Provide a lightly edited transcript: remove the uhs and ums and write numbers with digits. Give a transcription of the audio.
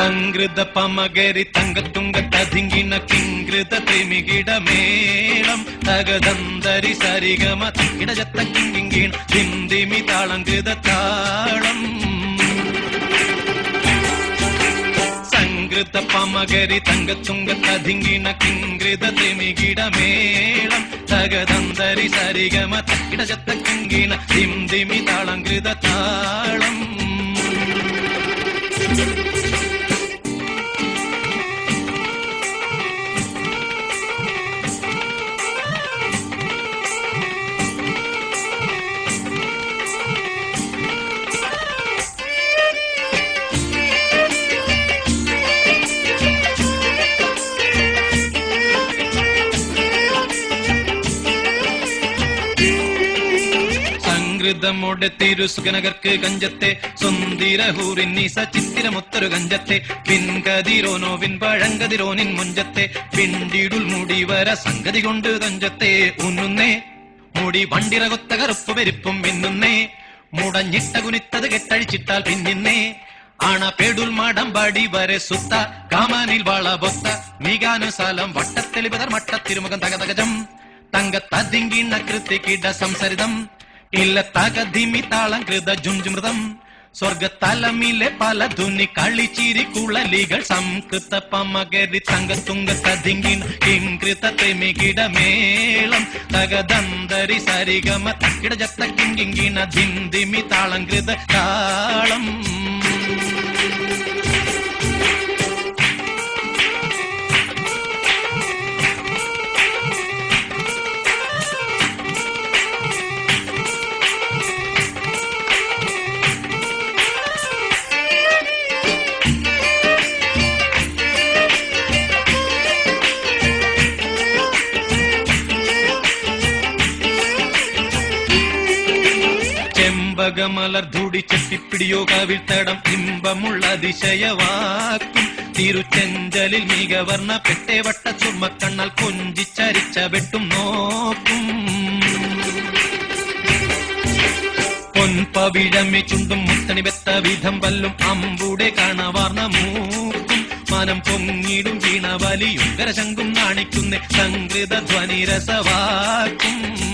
സംഗൃത പമകരി തങ്കത്തുങ്ക തതിങ്കിണ കിങ്കൃത ത്രിമികിടമേളം തകതന്തരി സരിഗമ ഇടജത്ത കിങ്കിണ ധിന്ദിമി താളങ്കൃത താളം സംഗൃത പമകരി തങ്കത്തുങ്ക തതിങ്കിണ കിങ്കൃത ത്രിമികിടമേളം തകതന്തരി സരിഗമ ഇടജത്ത കിങ്കിണ ധിന്ദിമി താളങ്കൃത താളം ോടെ തിരുസുഖനഗർക്ക് കഞ്ചത്തെ സുന്ദരഹൂറിന്നീസ ചിത്തിരമൊത്തൊരു കഞ്ചത്തെ പിൻകതിരോനോവിൻ പഴങ്കതിരോനിൻ മുഞ്ചത്തെ പിണ്ടിടുൽ മുടിവര സംഗതി കൊണ്ട് കഞ്ചത്തെ ഉന്നുന്നേ മുടി വണ്ടിറകൊത്ത കറുപ്പ് പെരുപ്പും മിന്നുന്നേ മുടഞ്ഞിട്ട കുനിത്തത് കെട്ടഴിച്ചിട്ടാൽ പിന്നിന്നേ ആണ പേടുൽ മാടം പാടി വരെ സുത്ത കാമാനിൽ വാള ബൊത്ത മീകാനുസാലം വട്ടത്തെളിപതർ മട്ടത്തിരുമുഖം തകതകജം തങ്കത്തതിങ്കിണ കൃത്തിക്കിട സംസരിതം ഇല്ല തകധിമി താളം കൃത ജുഞ്ചുമൃതം സ്വർഗത്തലമിലെ പല ധുനി കളിച്ചിരി കുളലികൾ സംകൃത പമകരി തങ്കത്തുങ്ക തതിങ്കിണ കിങ്കൃത ത്രിമികിടമേളം തകതന്തരി സരിഗമ തക്കിടജത്ത കിങ്കിണ ധിന്ദിമി താളം കൃത താളം മലർധൂടി ചെട്ടിപ്പിടിയോ കാവിൽത്തടം ഇമ്പമുള്ള അതിശയവാക്കും തിരുച്ചെഞ്ചലിൽ മികവർണ്ണ പെട്ടേ വട്ട ചുമക്കണ്ണാൽ കൊഞ്ചിച്ചരിച്ച വെട്ടും നോക്കും പൊൻപവിഴമി ചുണ്ടും മുത്തണി വെത്ത വിധം വല്ലും അമ്പൂടെ കാണവാർന്ന മൂക്കും മനം പൊങ്ങിടും വീണ വലിയും കരശങ്കും നാണിക്കുന്നേ സംഗൃത ധ്വനിരസവാക്കും